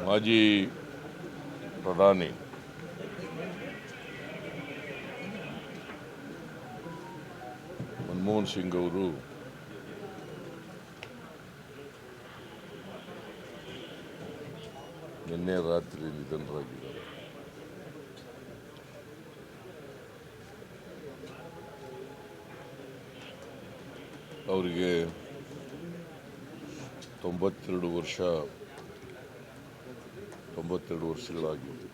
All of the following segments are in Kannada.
ಮಾಜಿ ಪ್ರಧಾನಿ ಮನಮೋಹನ್ ಸಿಂಗ್ ಅವರು ನಿನ್ನೆ ರಾತ್ರಿ ನಿಧನರಾಗಿದ್ದಾರೆ. ಅವರಿಗೆ 92 ವರ್ಷಗಳಾಗಿತ್ತು.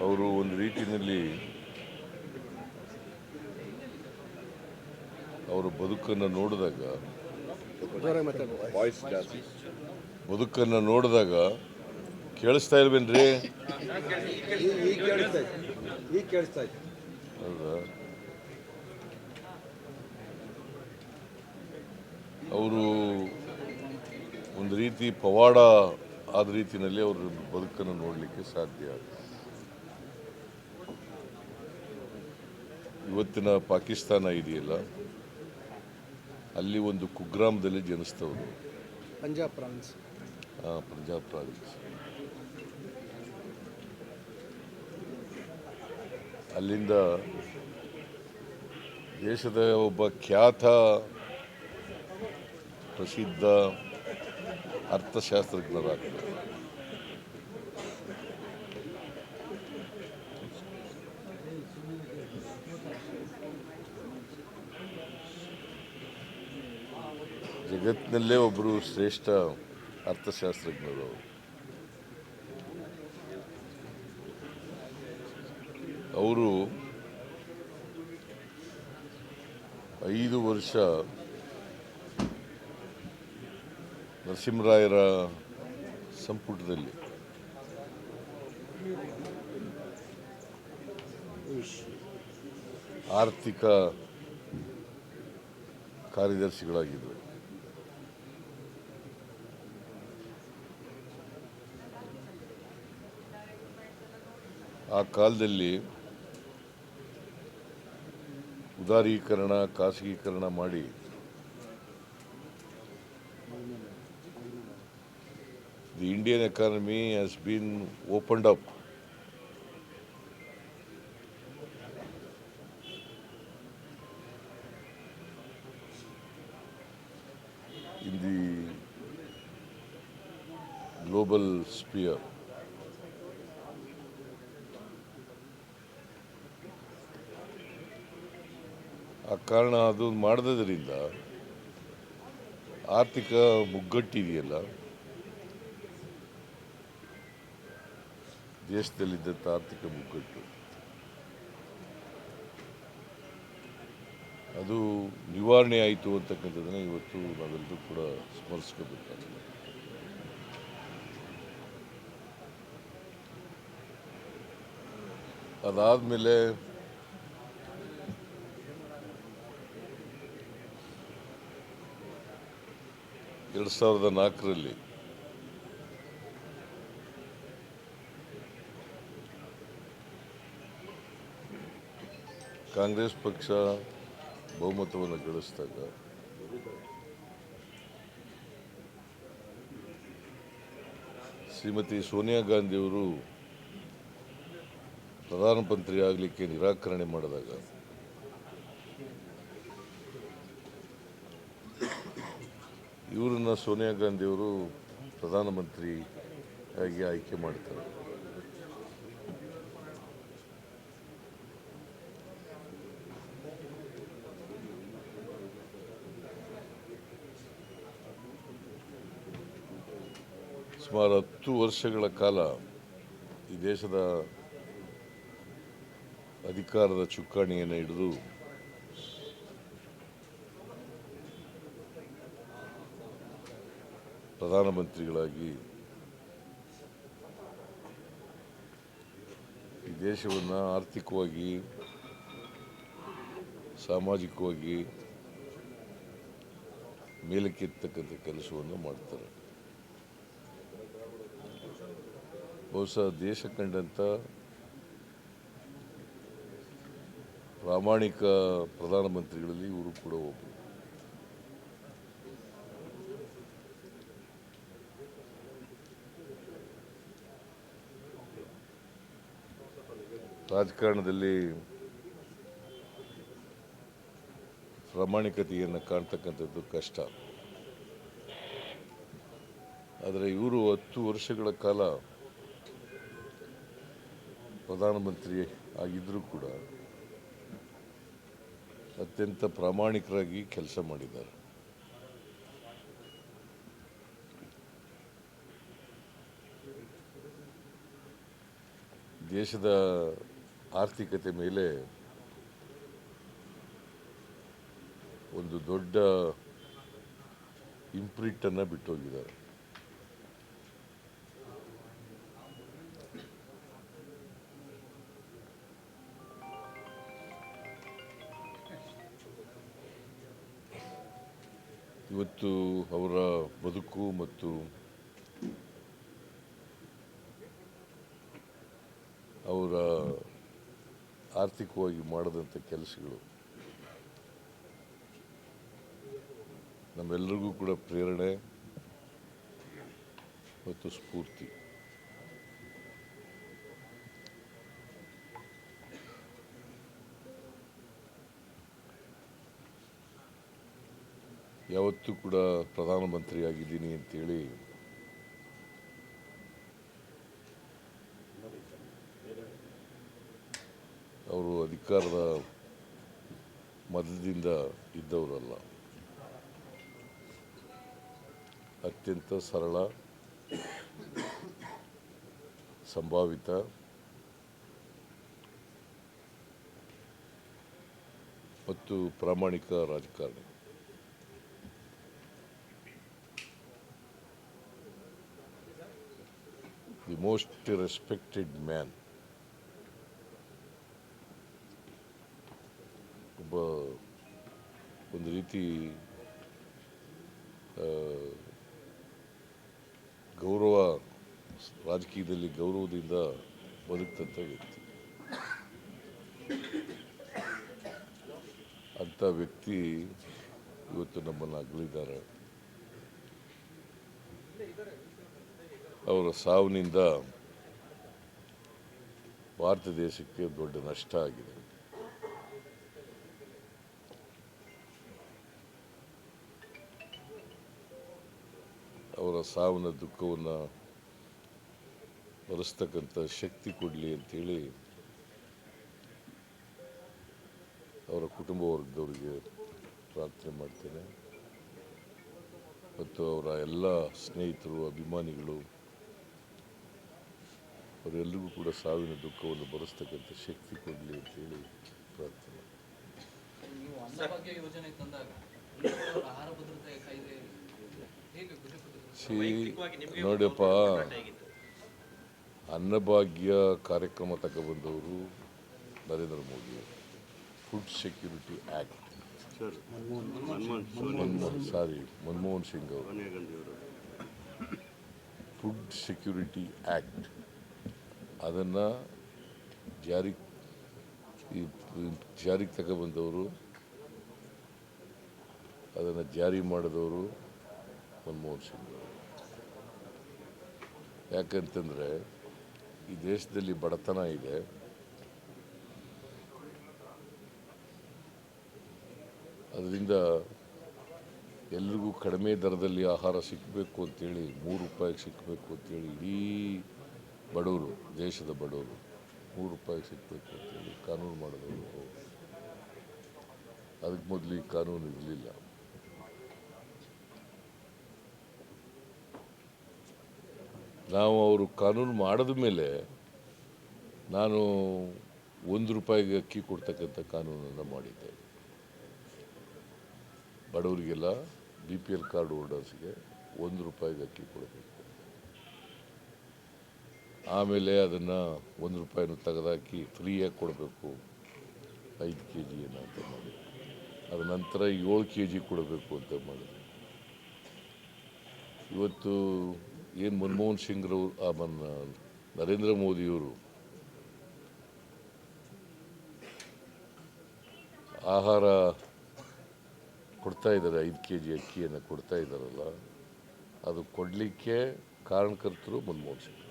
ಅವರು ಒಂದು ರೀತಿಯಲ್ಲಿ ಅವರ ಬದುಕನ್ನು ನೋಡಿದಾಗ ಕೇಳಿಸ್ತಾ ಇಲ್ವೇನ್ರಿ? ಹೌದಾ? ಅವರು ಒಂದು ರೀತಿ ಪವಾಡ ಆದ ರೀತಿಯಲ್ಲಿ ಅವ್ರ ಬದುಕನ್ನು ನೋಡಲಿಕ್ಕೆ ಸಾಧ್ಯ. ಇವತ್ತಿನ ಪಾಕಿಸ್ತಾನ ಇದೆಯಲ್ಲ, ಅಲ್ಲಿ ಒಂದು ಕುಗ್ರಾಮದಲ್ಲಿ ಜನಿಸ್ತವರು. ಪಂಜಾಬ್ ಪ್ರಾವಿನ್ಸ್. ಅಲ್ಲಿಂದ ದೇಶದ ಒಬ್ಬ ಖ್ಯಾತ ಪ್ರಸಿದ್ಧ ಅರ್ಥಶಾಸ್ತ್ರಜ್ಞರಾಗ್ತಾರೆ. ಜಗತ್ತಿನಲ್ಲೇ ಒಬ್ಬರು ಶ್ರೇಷ್ಠ ಅರ್ಥಶಾಸ್ತ್ರಜ್ಞರು. ಅವರು 5 ವರ್ಷ ನರಸಿಂಹರಾಯರ ಸಂಪುಟದಲ್ಲಿ ಆರ್ಥಿಕ ಕಾರ್ಯದರ್ಶಿಗಳಾಗಿದ್ದರು. ಆ ಕಾಲದಲ್ಲಿ ಉದಾರೀಕರಣ, ಖಾಸಗೀಕರಣ ಮಾಡಿ the Indian economy has been opened up. In the global sphere. ಆ ಕಾರಣ ಅದು ಮಾಡದ್ರಿಂದ ಆರ್ಥಿಕ ಮುಗ್ಗಟ್ಟಿದೆಯಲ್ಲ, ದೇಶದಲ್ಲಿದ್ದಂಥ ಆರ್ಥಿಕ ಮುಗ್ಗಟ್ಟು ಅದು ನಿವಾರಣೆ ಆಯಿತು ಅಂತಕ್ಕಂಥದ್ದನ್ನು ಇವತ್ತು ನಾವೆಲ್ಲರೂ ಕೂಡ ಸ್ಮರಿಸ್ಕೋಬೇಕಾಗಿದೆ. ಅದಾದಮೇಲೆ ಎರಡು 2004ರಲ್ಲಿ ಕಾಂಗ್ರೆಸ್ ಪಕ್ಷ ಬಹುಮತವನ್ನು ಗಳಿಸಿದಾಗ ಶ್ರೀಮತಿ ಸೋನಿಯಾ ಗಾಂಧಿಯವರು ಪ್ರಧಾನಮಂತ್ರಿ ಆಗಲಿಕ್ಕೆ ನಿರಾಕರಣೆ ಮಾಡಿದಾಗ ಇವರನ್ನು ಸೋನಿಯಾ ಗಾಂಧಿಯವರು ಪ್ರಧಾನಮಂತ್ರಿಯಾಗಿ ಆಯ್ಕೆ ಮಾಡ್ತಾರೆ. ಸುಮಾರು 10 ವರ್ಷಗಳ ಕಾಲ ಈ ದೇಶದ ಅಧಿಕಾರದ ಚುಕ್ಕಾಣಿಯನ್ನು ಹಿಡಿದು ಪ್ರಧಾನಮಂತ್ರಿಗಳಾಗಿ ಈ ದೇಶವನ್ನು ಆರ್ಥಿಕವಾಗಿ, ಸಾಮಾಜಿಕವಾಗಿ ಮೇಲಕ್ಕೆತ್ತಕ್ಕಂಥ ಕೆಲಸವನ್ನು ಮಾಡ್ತಾರೆ. ಬಹುಶಃ ದೇಶ ಕಂಡಂಥ ಪ್ರಾಮಾಣಿಕ ಪ್ರಧಾನಮಂತ್ರಿಗಳಲ್ಲಿ ಇವರು ಕೂಡ ಒಬ್ಬರು. ರಾಜಕಾರಣದಲ್ಲಿ ಪ್ರಾಮಾಣಿಕತೆಯನ್ನು ಕಾಣ್ತಕ್ಕಂಥದ್ದು ಕಷ್ಟ. ಆದರೆ ಇವರು 10 ವರ್ಷಗಳ ಕಾಲ ಪ್ರಧಾನಮಂತ್ರಿ ಆಗಿದ್ದರೂ ಕೂಡ ಅತ್ಯಂತ ಪ್ರಾಮಾಣಿಕರಾಗಿ ಕೆಲಸ ಮಾಡಿದ್ದಾರೆ. ದೇಶದ ಆರ್ಥಿಕತೆ ಮೇಲೆ ಒಂದು ದೊಡ್ಡ ಇಂಪ್ರಿಂಟನ್ನು ಬಿಟ್ಟೋಗಿದ್ದಾರೆ. ಇವತ್ತು ಅವರ ಬದುಕು ಮತ್ತು ಅವರ ಆರ್ಥಿಕವಾಗಿ ಮಾಡಿದಂಥ ಕೆಲಸಗಳು ನಮ್ಮೆಲ್ಲರಿಗೂ ಕೂಡ ಪ್ರೇರಣೆ ಮತ್ತು ಸ್ಫೂರ್ತಿ. ಯಾವತ್ತೂ ಕೂಡ ಪ್ರಧಾನಮಂತ್ರಿ ಆಗಿದ್ದೀನಿ ಅಂತೇಳಿ ಅವರು ಅಧಿಕಾರದ ಮದದಿಂದ ಇದ್ದವರಲ್ಲ. ಅತ್ಯಂತ ಸರಳ, ಸಂಭಾವಿತ ಮತ್ತು ಪ್ರಾಮಾಣಿಕ ರಾಜಕಾರಣಿ. The most respected man. ಒಂದು ರೀತಿ ಗೌರವ, ರಾಜಕೀಯದಲ್ಲಿ ಗೌರವದಿಂದ ಬದುಕ್ತಂಥ ವ್ಯಕ್ತಿ. ಅಂಥ ವ್ಯಕ್ತಿ ಇವತ್ತು ನಮ್ಮನ್ನು ಅಗಲಿದ್ದಾರೆ. ಅವರ ಸಾವಿನಿಂದ ಭಾರತ ದೇಶಕ್ಕೆ ದೊಡ್ಡ ನಷ್ಟ ಆಗಿದೆ. ಅವರ ಸಾವಿನ ದುಃಖವನ್ನು ಭರಿಸ್ತಕ್ಕಂಥ ಶಕ್ತಿ ಕೊಡಲಿ ಅಂತೇಳಿ ಅವರ ಕುಟುಂಬ ವರ್ಗದವರಿಗೆ ಪ್ರಾರ್ಥನೆ ಮಾಡ್ತೇನೆ. ಮತ್ತು ಅವರ ಎಲ್ಲ ಸ್ನೇಹಿತರು, ಅಭಿಮಾನಿಗಳು ಅವರೆಲ್ಲರಿಗೂ ಕೂಡ ಸಾವಿನ ದುಃಖವನ್ನು ಭರಿಸ್ತಕ್ಕಂಥ ಶಕ್ತಿ ಕೊಡಲಿ ಅಂತೇಳಿ ಪ್ರಾರ್ಥನೆ. ನೋಡಿಯಪ್ಪ, ಅನ್ನಭಾಗ್ಯ ಕಾರ್ಯಕ್ರಮ ತಗೊಬಂದವರು Narendra Modi. Food security act, Manmohan Singh ಅವರು ಫುಡ್ ಸೆಕ್ಯೂರಿಟಿ ಆ್ಯಕ್ಟ್ ಅದನ್ನು ಜಾರಿಗೆ ತಗೊಬಂದವರು, ಅದನ್ನು ಜಾರಿ ಮಾಡಿದವರು ಮನಮೋಹನ್ ಸಿಂಗ್ ಅವರು. ಯಾಕಂತಂದರೆ ಈ ದೇಶದಲ್ಲಿ ಬಡತನ ಇದೆ. ಅದರಿಂದ ಎಲ್ರಿಗೂ ಕಡಿಮೆ ದರದಲ್ಲಿ ಆಹಾರ ಸಿಕ್ಕಬೇಕು ಅಂತೇಳಿ, 3 ರೂಪಾಯಿಗೆ ಸಿಕ್ಕಬೇಕು ಅಂತೇಳಿ ಇಡೀ ಬಡವರು, ದೇಶದ ಬಡವರು 3 ರೂಪಾಯಿಗೆ ಸಿಕ್ಕಬೇಕು ಅಂತೇಳಿ ಕಾನೂನು ಮಾಡಿದವರು. ಅದಕ್ಕೆ ಮೊದಲು ಈ ಕಾನೂನು ಇರಲಿಲ್ಲ. ನಾವು ಅವರು ಕಾನೂನು ಮಾಡಿದ ಮೇಲೆ ನಾನು 1 ರೂಪಾಯಿಗೆ ಅಕ್ಕಿ ಕೊಡ್ತಕ್ಕಂಥ ಕಾನೂನನ್ನು ಮಾಡಿದ್ದೆ. ಬಡವರಿಗೆಲ್ಲ, BPL ಕಾರ್ಡ್ ಹೋಲ್ಡರ್ಸ್ಗೆ 1 ರೂಪಾಯಿಗೆ ಅಕ್ಕಿ ಕೊಡಬೇಕು. ಆಮೇಲೆ ಅದನ್ನು 1 ರೂಪಾಯಿನೂ ತೆಗೆದಾಕಿ ಫ್ರೀಯಾಗಿ ಕೊಡಬೇಕು 5 kg ಅಂತ ಮಾಡಿ, ಅದ ನಂತರ 7 kg ಕೊಡಬೇಕು ಅಂತ ಮಾಡಿದೆ. ಇವತ್ತು ಏನು ಮನಮೋಹನ್ ಸಿಂಗ್ರವರು, ನರೇಂದ್ರ ಮೋದಿಯವರು ಆಹಾರ ಕೊಡ್ತಾ ಇದ್ದಾರೆ, 5 kg ಅಕ್ಕಿಯನ್ನು ಕೊಡ್ತಾ ಇದ್ದಾರಲ್ಲ, ಅದು ಕೊಡಲಿಕ್ಕೆ ಕಾರಣಕರ್ತರು ಮನಮೋಹನ್ ಸಿಂಗ್.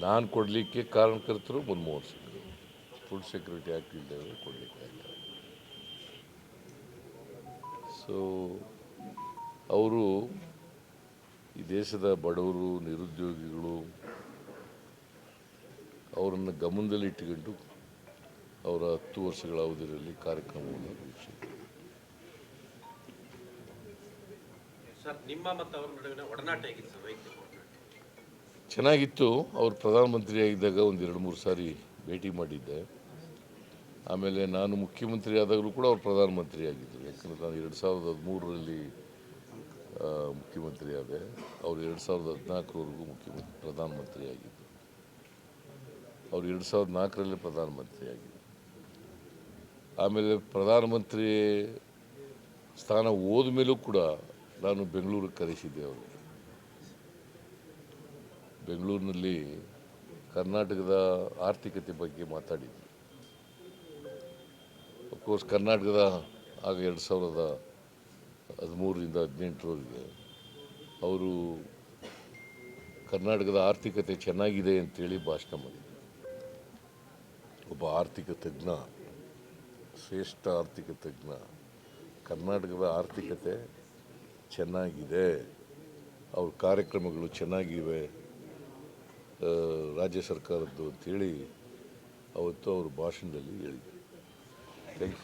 ನಾನು ಕೊಡಲಿಕ್ಕೆ ಕಾರಣಕರ್ತರು Manmohan Singh. Food security act ಇಲ್ಲದೆ ಕೊಡಲಿಕ್ಕೆ ಆಗಿಲ್ಲ. ಸೊ ಅವರು ಈ ದೇಶದ ಬಡವರು, ನಿರುದ್ಯೋಗಿಗಳು ಅವರನ್ನು ಗಮನದಲ್ಲಿ ಇಟ್ಟುಕೊಂಡು ಅವರ 10 ವರ್ಷಗಳ ಅವಧಿಯಲ್ಲಿ ಕಾರ್ಯಕ್ರಮವನ್ನು ರೂಪಿಸಿದರು. ಸರ್, ನಿಮ್ಮ ಮತ್ತು ಅವರ ನಡುವಿನ ಒಡನಾಟ ಹೇಗಿತ್ತು ಸರ್? ವೈಯಕ್ತಿಕ ಒಡನಾಟ ಚೆನ್ನಾಗಿತ್ತು. ಅವರು ಪ್ರಧಾನಮಂತ್ರಿಯಾಗಿದ್ದಾಗ ಒಂದು 2-3 ಸಾರಿ ಭೇಟಿ ಮಾಡಿದ್ದೆ. ಆಮೇಲೆ ನಾನು ಮುಖ್ಯಮಂತ್ರಿ ಆದಾಗಲೂ ಕೂಡ ಅವರು ಪ್ರಧಾನಮಂತ್ರಿ ಆಗಿದ್ದರು. ಯಾಕಂದರೆ ನಾನು 2013ರಲ್ಲಿ ಮುಖ್ಯಮಂತ್ರಿ ಆದೆ. ಅವರು 2014ರವರೆಗೂ ಪ್ರಧಾನಮಂತ್ರಿ ಆಗಿದ್ದರು. ಅವರು 2004ರಲ್ಲೇ ಪ್ರಧಾನಮಂತ್ರಿ ಆಗಿದ್ದರು. ಆಮೇಲೆ ಪ್ರಧಾನಮಂತ್ರಿ ಸ್ಥಾನ ಹೋದ ಮೇಲೂ ಕೂಡ ನಾನು ಬೆಂಗಳೂರಿಗೆ ಕರೆಸಿದ್ದೆ ಅವರು. ಬೆಂಗಳೂರಿನಲ್ಲಿ ಕರ್ನಾಟಕದ ಆರ್ಥಿಕತೆ ಬಗ್ಗೆ ಮಾತಾಡಿದ್ದರು. ಅಫ್ಕೋರ್ಸ್ ಕರ್ನಾಟಕದ ಆಗ 2013ರಿಂದ 2018ರವರೆಗೆ ಅವರು ಕರ್ನಾಟಕದ ಆರ್ಥಿಕತೆ ಚೆನ್ನಾಗಿದೆ ಅಂತೇಳಿ ಭಾಷಣ ಮಾಡಿದರು. ಒಬ್ಬ ಆರ್ಥಿಕ ತಜ್ಞ, ಶ್ರೇಷ್ಠ ಆರ್ಥಿಕ ತಜ್ಞ, ಕರ್ನಾಟಕದ ಆರ್ಥಿಕತೆ ಚೆನ್ನಾಗಿದೆ, ಅವ್ರ ಕಾರ್ಯಕ್ರಮಗಳು ಚೆನ್ನಾಗಿವೆ ರಾಜ್ಯ ಸರ್ಕಾರದ್ದು ಅಂತೇಳಿ ಅವತ್ತು ಅವ್ರ ಭಾಷಣದಲ್ಲಿ ಹೇಳಿದರು. Thank you.